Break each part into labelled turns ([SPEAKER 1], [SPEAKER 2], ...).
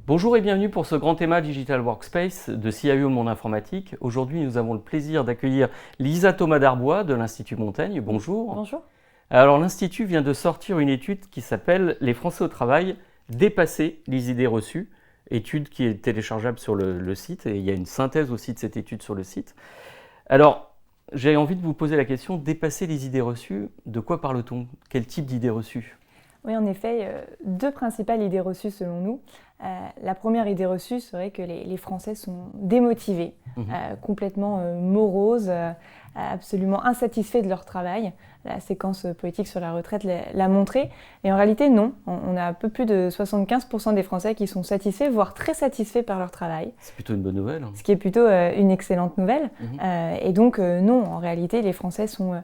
[SPEAKER 1] Bonjour et bienvenue pour ce grand thème Digital Workspace de CIO Monde Informatique. Aujourd'hui, nous avons le plaisir d'accueillir Lisa Thomas-Darbois de l'Institut Montaigne. Bonjour.
[SPEAKER 2] Bonjour.
[SPEAKER 1] Alors, l'Institut vient de sortir une étude qui s'appelle « Les Français au travail, dépasser les idées reçues ». Étude qui est téléchargeable sur le site et il y a une synthèse aussi de cette étude sur le site. Alors, j'ai envie de vous poser la question, dépasser les idées reçues, de quoi parle-t-on? Quel type d'idées reçues?
[SPEAKER 2] Oui, en effet, deux principales idées reçues selon nous. La première idée reçue serait que les Français sont démotivés, complètement moroses, absolument insatisfaits de leur travail. La séquence politique sur la retraite l'a montré. Et en réalité, non. On a un peu plus de 75% des Français qui sont satisfaits, voire très satisfaits par leur travail.
[SPEAKER 1] C'est plutôt une bonne nouvelle.
[SPEAKER 2] Ce qui est plutôt une excellente nouvelle. Et donc, non, en réalité, les Français sont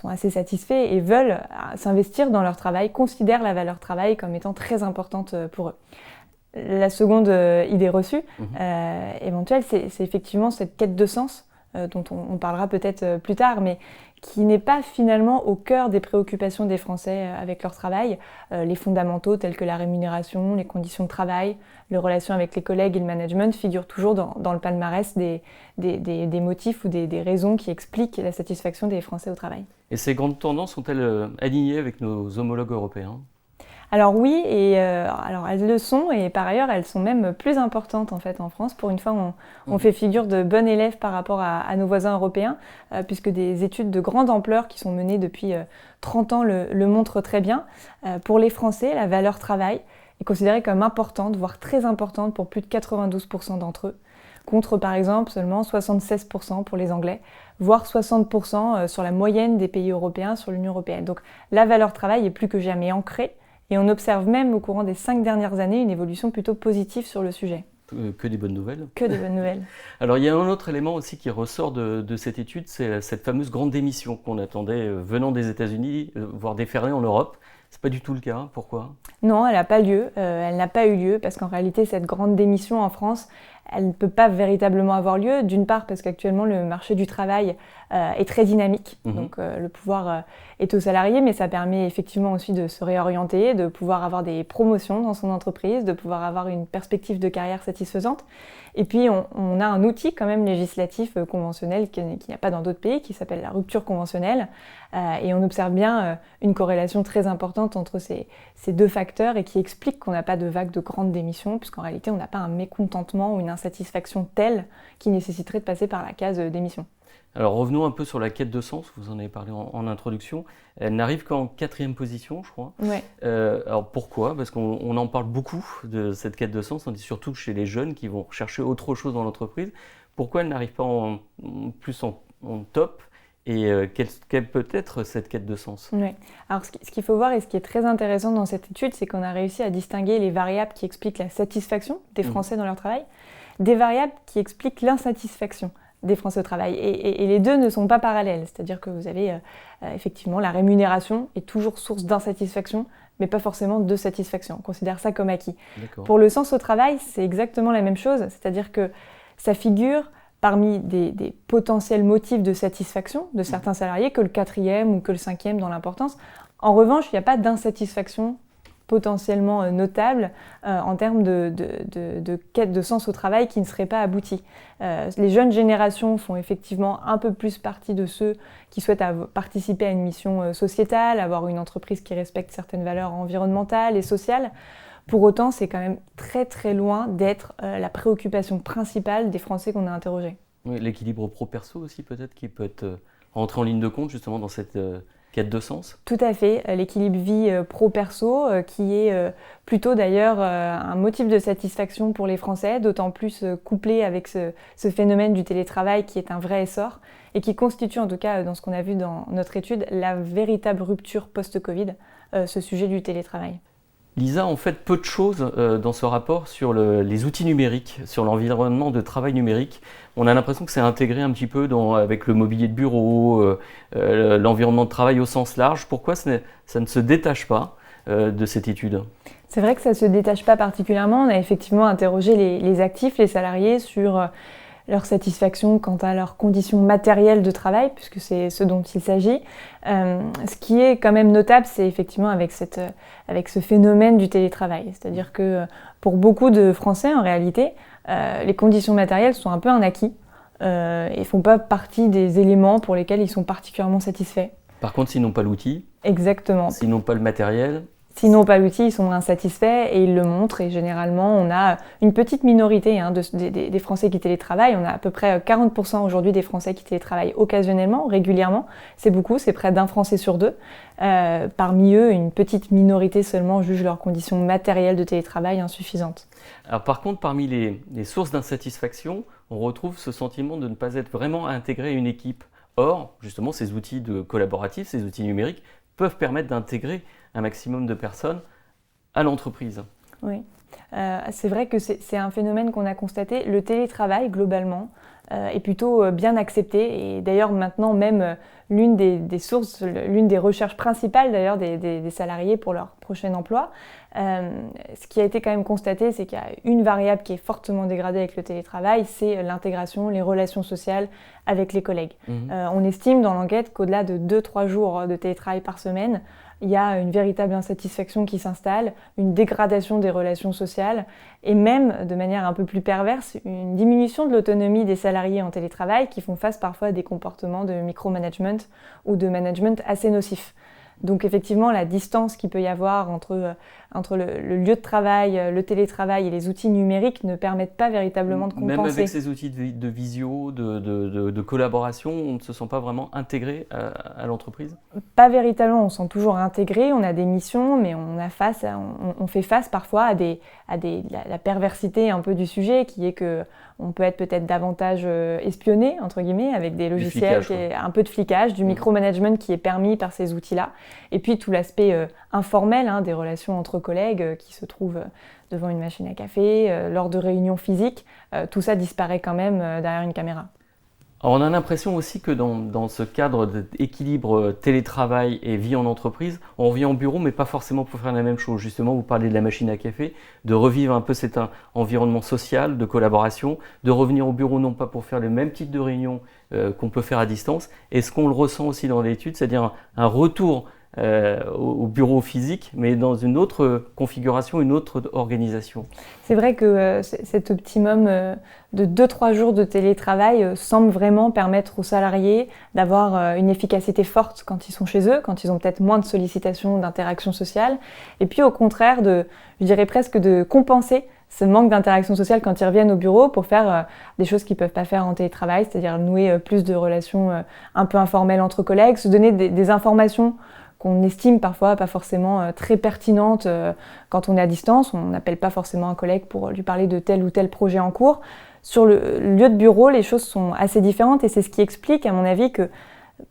[SPEAKER 2] assez satisfaits et veulent s'investir dans leur travail, considèrent la valeur travail comme étant très importante pour eux. La seconde idée reçue, éventuelle, c'est effectivement cette quête de sens dont on parlera peut-être plus tard, mais qui n'est pas finalement au cœur des préoccupations des Français avec leur travail. Les fondamentaux tels que la rémunération, les conditions de travail, les relations avec les collègues et le management figurent toujours dans le palmarès des motifs ou des raisons qui expliquent la satisfaction des Français au travail.
[SPEAKER 1] Et ces grandes tendances sont-elles alignées avec nos homologues européens ?
[SPEAKER 2] Alors oui, alors elles le sont et par ailleurs elles sont même plus importantes en fait en France. Pour une fois, on fait figure de bon élève par rapport à nos voisins européens, puisque des études de grande ampleur qui sont menées depuis 30 ans le montrent très bien. Pour les Français, la valeur travail est considérée comme importante, voire très importante pour plus de 92% d'entre eux, contre par exemple seulement 76% pour les Anglais, voire 60% sur la moyenne des pays européens, sur l'Union européenne. Donc la valeur travail est plus que jamais ancrée. Et on observe même au courant des 5 dernières années une évolution plutôt positive sur le sujet.
[SPEAKER 1] Que des bonnes nouvelles.
[SPEAKER 2] Que des bonnes nouvelles.
[SPEAKER 1] Alors il y a un autre élément aussi qui ressort de cette étude, c'est cette fameuse grande démission qu'on attendait venant des États-Unis, voire déferlée en Europe. C'est pas du tout le cas, pourquoi?
[SPEAKER 2] Non, elle n'a pas lieu, elle n'a pas eu lieu parce qu'en réalité cette grande démission en France, elle ne peut pas véritablement avoir lieu, d'une part parce qu'actuellement le marché du travail est très dynamique, donc le pouvoir est aux salariés, mais ça permet effectivement aussi de se réorienter, de pouvoir avoir des promotions dans son entreprise, de pouvoir avoir une perspective de carrière satisfaisante. Et puis on a un outil quand même législatif conventionnel qu'il n'y a pas dans d'autres pays, qui s'appelle la rupture conventionnelle, et on observe bien une corrélation très importante entre ces deux facteurs et qui explique qu'on n'a pas de vague de grandes démissions, puisqu'en réalité on n'a pas un mécontentement ou une insatisfaction telle qui nécessiterait de passer par la case démission.
[SPEAKER 1] Alors revenons un peu sur la quête de sens, vous en avez parlé en introduction. Elle n'arrive qu'en 4e position, je crois.
[SPEAKER 2] Ouais.
[SPEAKER 1] Alors pourquoi? Parce qu'on en parle beaucoup de cette quête de sens, on dit surtout chez les jeunes qui vont chercher autre chose dans l'entreprise. Pourquoi elle n'arrive pas plus en top? Et quelle peut être cette quête de sens?
[SPEAKER 2] Ouais. Alors ce qu'il faut voir et ce qui est très intéressant dans cette étude, c'est qu'on a réussi à distinguer les variables qui expliquent la satisfaction des Français dans leur travail, des variables qui expliquent l'insatisfaction des Français au travail. Et les deux ne sont pas parallèles, c'est-à-dire que vous avez effectivement la rémunération est toujours source d'insatisfaction, mais pas forcément de satisfaction. On considère ça comme acquis. Pour le sens au travail, c'est exactement la même chose, c'est-à-dire que ça figure parmi des potentiels motifs de satisfaction de certains salariés que le 4e ou que le 5e dans l'importance. En revanche, il n'y a pas d'insatisfaction potentiellement notable en termes de quête de sens au travail qui ne serait pas aboutie. Les jeunes générations font effectivement un peu plus partie de ceux qui souhaitent participer à une mission sociétale, avoir une entreprise qui respecte certaines valeurs environnementales et sociales. Pour autant, c'est quand même très très loin d'être la préoccupation principale des Français qu'on a interrogés.
[SPEAKER 1] Oui, l'équilibre pro-perso aussi peut-être qui peut être rentré en ligne de compte justement dans cette quête de sens? Tout
[SPEAKER 2] à fait, l'équilibre vie pro-perso qui est plutôt d'ailleurs un motif de satisfaction pour les Français, d'autant plus couplé avec ce phénomène du télétravail qui est un vrai essor et qui constitue en tout cas dans ce qu'on a vu dans notre étude la véritable rupture post-Covid, ce sujet du télétravail.
[SPEAKER 1] Lisa, en fait peu de choses dans ce rapport sur les outils numériques, sur l'environnement de travail numérique. On a l'impression que c'est intégré un petit peu avec le mobilier de bureau, l'environnement de travail au sens large. Pourquoi ça ne se détache pas de cette étude?
[SPEAKER 2] C'est vrai que ça ne se détache pas particulièrement. On a effectivement interrogé les actifs, les salariés sur leur satisfaction quant à leurs conditions matérielles de travail, puisque c'est ce dont il s'agit. Ce qui est quand même notable, c'est effectivement avec ce phénomène du télétravail. C'est-à-dire que pour beaucoup de Français, en réalité, les conditions matérielles sont un peu un acquis et ne font pas partie des éléments pour lesquels ils sont particulièrement satisfaits.
[SPEAKER 1] Par contre, s'ils n'ont pas l'outil,
[SPEAKER 2] exactement.
[SPEAKER 1] S'ils n'ont pas le matériel,
[SPEAKER 2] s'ils n'ont pas l'outil, ils sont insatisfaits et ils le montrent. Et généralement, on a une petite minorité des Français qui télétravaillent. On a à peu près 40% aujourd'hui des Français qui télétravaillent occasionnellement, régulièrement. C'est beaucoup, c'est près d'un Français sur deux. Parmi eux, une petite minorité seulement juge leurs conditions matérielles de télétravail insuffisantes.
[SPEAKER 1] Alors par contre, parmi les sources d'insatisfaction, on retrouve ce sentiment de ne pas être vraiment intégré à une équipe. Or, justement, ces outils collaboratifs, ces outils numériques, peuvent permettre d'intégrer un maximum de personnes à l'entreprise.
[SPEAKER 2] Oui, c'est vrai que c'est un phénomène qu'on a constaté. Le télétravail, globalement, est plutôt bien accepté. Et d'ailleurs, maintenant, même l'une des sources, l'une des recherches principales d'ailleurs des salariés pour leur prochain emploi, ce qui a été quand même constaté, c'est qu'il y a une variable qui est fortement dégradée avec le télétravail, c'est l'intégration, les relations sociales avec les collègues. On estime dans l'enquête qu'au-delà de 2-3 jours de télétravail par semaine, il y a une véritable insatisfaction qui s'installe, une dégradation des relations sociales et même, de manière un peu plus perverse, une diminution de l'autonomie des salariés en télétravail qui font face parfois à des comportements de micromanagement ou de management assez nocifs. Donc effectivement, la distance qu'il peut y avoir entre le lieu de travail, le télétravail et les outils numériques ne permettent pas véritablement de compenser.
[SPEAKER 1] Même avec ces outils de visio, de collaboration, on ne se sent pas vraiment intégré à l'entreprise ?
[SPEAKER 2] Pas véritablement, on se sent toujours intégré, on a des missions, mais on fait face parfois à la perversité un peu du sujet, qui est qu'on peut être peut-être davantage espionné, entre guillemets, avec des logiciels, un peu de flicage, du micromanagement qui est permis par ces outils-là. Et puis tout l'aspect informel des relations entre collègues qui se trouvent devant une machine à café, lors de réunions physiques, tout ça disparaît quand même derrière une caméra.
[SPEAKER 1] Alors on a l'impression aussi que dans ce cadre d'équilibre télétravail et vie en entreprise, on revient au bureau mais pas forcément pour faire la même chose. Justement, vous parlez de la machine à café, de revivre un peu cet environnement social, de collaboration, de revenir au bureau non pas pour faire le même type de réunion qu'on peut faire à distance. Est-ce qu'on le ressent aussi dans l'étude, c'est-à-dire un retour au bureau physique, mais dans une autre configuration, une autre organisation.
[SPEAKER 2] C'est vrai que cet optimum de 2-3 jours de télétravail semble vraiment permettre aux salariés d'avoir une efficacité forte quand ils sont chez eux, quand ils ont peut-être moins de sollicitations, d'interactions sociales, et puis au contraire, je dirais presque de compenser ce manque d'interaction sociale quand ils reviennent au bureau pour faire des choses qu'ils ne peuvent pas faire en télétravail, c'est-à-dire nouer plus de relations un peu informelles entre collègues, se donner des informations qu'on estime parfois pas forcément très pertinentes quand on est à distance. On n'appelle pas forcément un collègue pour lui parler de tel ou tel projet en cours. Sur le lieu de bureau, les choses sont assez différentes et c'est ce qui explique, à mon avis, que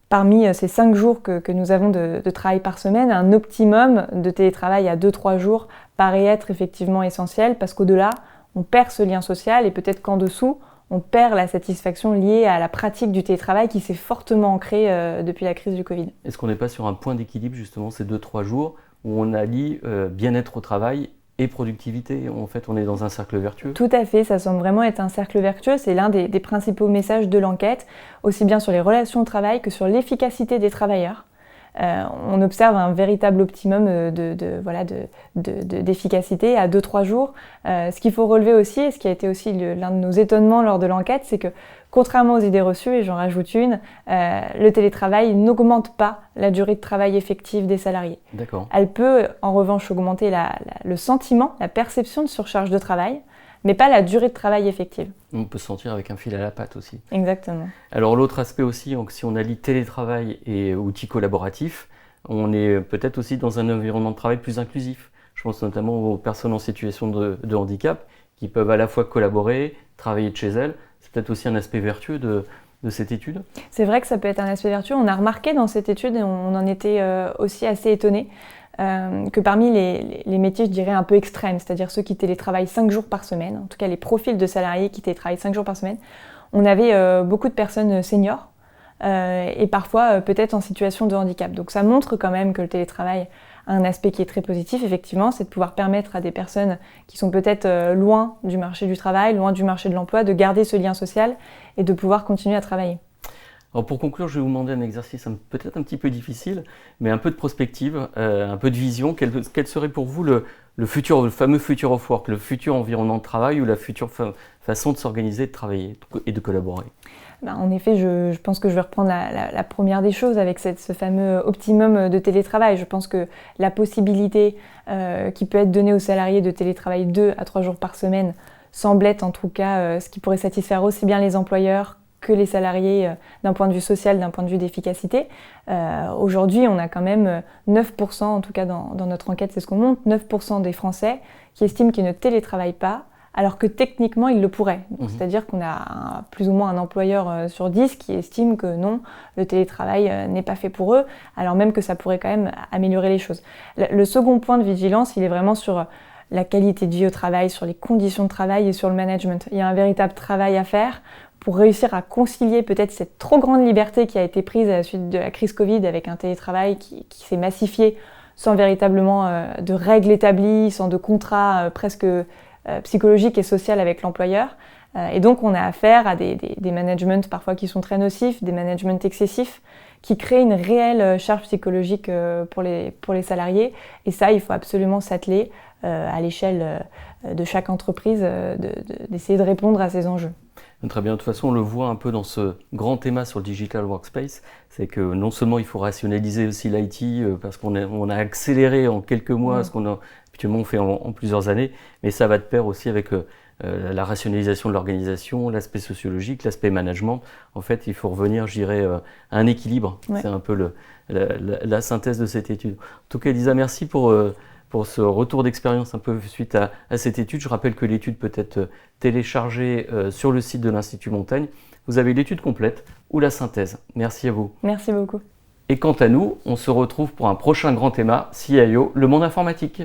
[SPEAKER 2] parmi ces 5 jours que nous avons de travail par semaine, un optimum de télétravail à 2-3 jours paraît être effectivement essentiel parce qu'au-delà, on perd ce lien social et peut-être qu'en dessous, on perd la satisfaction liée à la pratique du télétravail qui s'est fortement ancrée depuis la crise du Covid.
[SPEAKER 1] Est-ce qu'on n'est pas sur un point d'équilibre justement ces 2-3 jours où on allie bien-être au travail et productivité? En fait, on est dans un cercle vertueux.
[SPEAKER 2] Tout à fait, ça semble vraiment être un cercle vertueux. C'est l'un des principaux messages de l'enquête, aussi bien sur les relations au travail que sur l'efficacité des travailleurs. On observe un véritable optimum d'efficacité à 2-3 jours. Ce qu'il faut relever aussi, et ce qui a été aussi l'un de nos étonnements lors de l'enquête, c'est que contrairement aux idées reçues, et j'en rajoute une, le télétravail n'augmente pas la durée de travail effective des salariés.
[SPEAKER 1] D'accord.
[SPEAKER 2] Elle peut en revanche augmenter le sentiment, la perception de surcharge de travail, mais pas la durée de travail effective.
[SPEAKER 1] On peut se sentir avec un fil à la patte aussi.
[SPEAKER 2] Exactement.
[SPEAKER 1] Alors l'autre aspect aussi, si on allie télétravail et outils collaboratifs, on est peut-être aussi dans un environnement de travail plus inclusif. Je pense notamment aux personnes en situation de handicap qui peuvent à la fois collaborer, travailler de chez elles. C'est peut-être aussi un aspect vertueux de cette étude.
[SPEAKER 2] C'est vrai que ça peut être un aspect vertueux. On a remarqué dans cette étude, et on en était aussi assez étonnés, que parmi les métiers, je dirais, un peu extrêmes, c'est-à-dire ceux qui télétravaillent 5 jours par semaine, en tout cas les profils de salariés qui télétravaillent 5 jours par semaine, on avait beaucoup de personnes seniors, et parfois peut-être en situation de handicap. Donc ça montre quand même que le télétravail a un aspect qui est très positif, effectivement, c'est de pouvoir permettre à des personnes qui sont peut-être loin du marché du travail, loin du marché de l'emploi, de garder ce lien social et de pouvoir continuer à travailler.
[SPEAKER 1] Alors pour conclure, je vais vous demander un exercice peut-être un petit peu difficile, mais un peu de prospective, un peu de vision. Quel serait pour vous le fameux future of work, le futur environnement de travail ou la future façon de s'organiser, de travailler et de collaborer?
[SPEAKER 2] En effet, je pense que je vais reprendre la première des choses avec ce fameux optimum de télétravail. Je pense que la possibilité qui peut être donnée aux salariés de télétravailler 2 à 3 jours par semaine semble être en tout cas ce qui pourrait satisfaire aussi bien les employeurs que les salariés d'un point de vue social, d'un point de vue d'efficacité. Aujourd'hui, on a quand même 9%, en tout cas dans notre enquête, c'est ce qu'on montre, 9% des Français qui estiment qu'ils ne télétravaillent pas, alors que techniquement, ils le pourraient. C'est-à-dire qu'on a plus ou moins un employeur sur 10 qui estime que non, le télétravail n'est pas fait pour eux, alors même que ça pourrait quand même améliorer les choses. Le second point de vigilance, il est vraiment sur la qualité de vie au travail, sur les conditions de travail et sur le management. Il y a un véritable travail à faire pour réussir à concilier peut-être cette trop grande liberté qui a été prise à la suite de la crise Covid avec un télétravail qui s'est massifié sans véritablement de règles établies, sans de contrats presque psychologiques et sociaux avec l'employeur. Et donc on a affaire à des managements parfois qui sont très nocifs, des managements excessifs, qui créent une réelle charge psychologique pour les salariés. Et ça, il faut absolument s'atteler à l'échelle de chaque entreprise d'essayer de répondre à ces enjeux.
[SPEAKER 1] Très bien, de toute façon on le voit un peu dans ce grand thème sur le Digital Workspace, c'est que non seulement il faut rationaliser aussi l'IT parce qu'on a accéléré en quelques mois ce qu'on a habituellement fait en plusieurs années, mais ça va de pair aussi avec la rationalisation de l'organisation, l'aspect sociologique, l'aspect management. En fait, il faut revenir, je dirais, à un équilibre. Ouais. C'est un peu la synthèse de cette étude. En tout cas, Elisa, merci pour ce retour d'expérience un peu suite à cette étude. Je rappelle que l'étude peut être téléchargée sur le site de l'Institut Montaigne. Vous avez l'étude complète ou la synthèse. Merci à vous.
[SPEAKER 2] Merci beaucoup.
[SPEAKER 1] Et quant à nous, on se retrouve pour un prochain grand thème, CIO, le monde informatique.